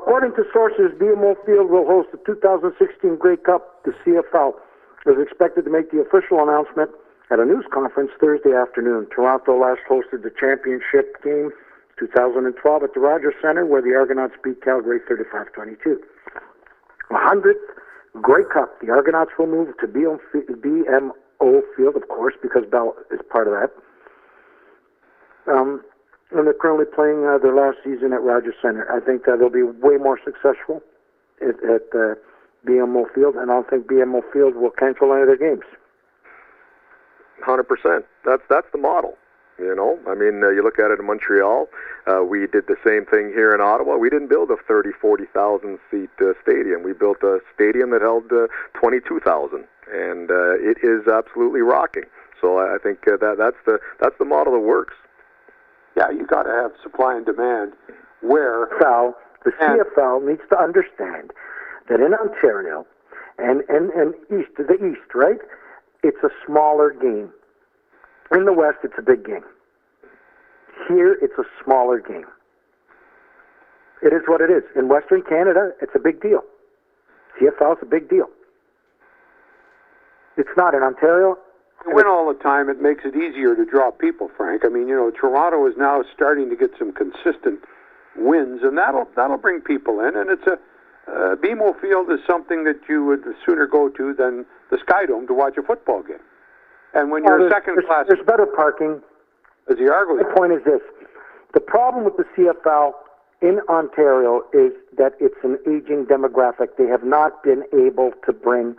according to sources, BMO Field will host the 2016 Grey Cup. The CFL is expected to make the official announcement at a news conference Thursday afternoon. Toronto last hosted the championship game 2012 at the Rogers Centre, where the Argonauts beat Calgary 35-22. 100th Grey Cup. The Argonauts will move to BMO Field, of course, because Bell is part of that. And they're currently playing their last season at Rogers Centre. I think they'll be way more successful at BMO Field, and I don't think BMO Field will cancel any of their games. 100%. That's the model. You know, I mean, you look at it in Montreal. We did the same thing here in Ottawa. We didn't build a 40,000 seat stadium. We built a stadium that held 22,000, and it is absolutely rocking. So I think that's the model that works. Yeah, you got to have supply and demand. Where the CFL needs to understand that in Ontario and the East, right? It's a smaller game. In the West, it's a big game. Here, it's a smaller game. It is what it is. In Western Canada, it's a big deal. CFL is a big deal. It's not in Ontario. You win all the time, it makes it easier to draw people, Frank. I mean, you know, Toronto is now starting to get some consistent wins, and that'll bring people in. And it's BMO Field is something that you would sooner go to than the Sky Dome to watch a football game. And when you're second class, there's better parking. As the Argos. My point is this: the problem with the CFL in Ontario is that it's an aging demographic. They have not been able to bring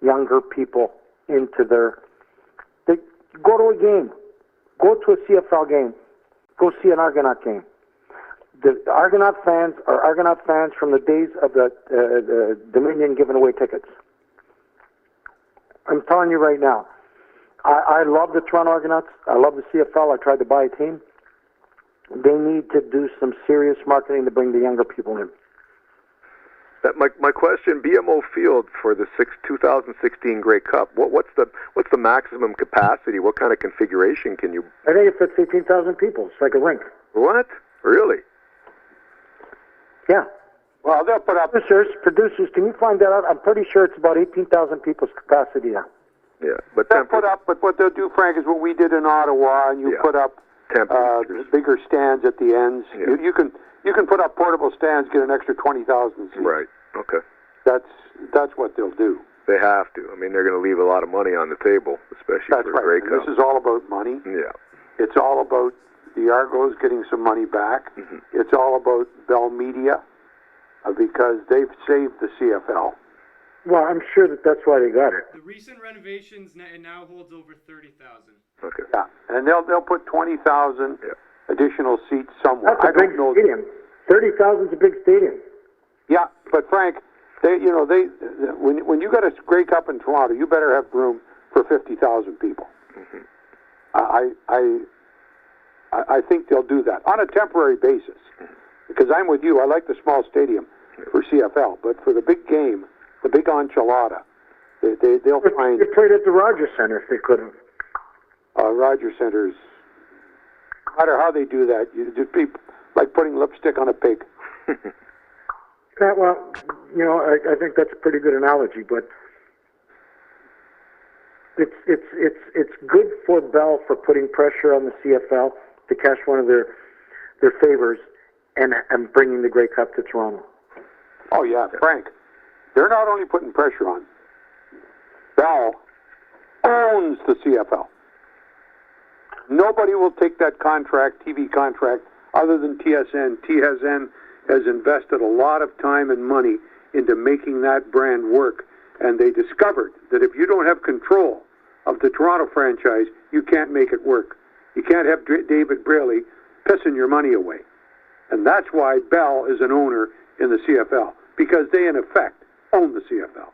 younger people into their. They go to a game, go to a CFL game, go see an Argonaut game. The Argonaut fans are Argonaut fans from the days of the Dominion giving away tickets. I'm telling you right now. I love the Toronto Argonauts. I love the CFL. I tried to buy a team. They need to do some serious marketing to bring the younger people in. My question: BMO Field for the 2016 Grey Cup. What's the maximum capacity? What kind of configuration can you? I think it fits 18,000 people. It's like a rink. What? Really? Yeah. Well, they'll put up producers. Can you find that out? I'm pretty sure it's about 18,000 people's capacity now. Yeah, but they'll put up. But what they'll do, Frank, is what we did in Ottawa, and you put up bigger stands at the ends. Yeah. You can put up portable stands, get an extra 20,000 seats. Right. Okay. That's what they'll do. They have to. I mean, they're going to leave a lot of money on the table, especially for a Grey Cup. This is all about money. Yeah. It's all about the Argos getting some money back. Mm-hmm. It's all about Bell Media because they've saved the CFL. Well, I'm sure that's why they got it. The recent renovations, it now holds over 30,000. Okay. Yeah, and they'll put 20,000 additional seats somewhere. That's a big stadium. 30,000 is a big stadium. Yeah, but Frank, when you got a Grey Cup in Toronto, you better have room for 50,000 people. Mm-hmm. I think they'll do that on a temporary basis because I'm with you. I like the small stadium for CFL, but for the big game. The big enchilada. They'll find. They played at the Rogers Centre if they could have. Rogers Centre's. No matter how they do that, you just be like putting lipstick on a pig. Yeah, well, you know, I think that's a pretty good analogy, but it's good for Bell for putting pressure on the CFL to cash one of their favors and bringing the Grey Cup to Toronto. Oh yeah, Frank. They're not only putting pressure on. Bell owns the CFL. Nobody will take that TV contract, other than TSN. TSN has invested a lot of time and money into making that brand work, and they discovered that if you don't have control of the Toronto franchise, you can't make it work. You can't have David Braley pissing your money away. And that's why Bell is an owner in the CFL, because they, in effect, own the CFL.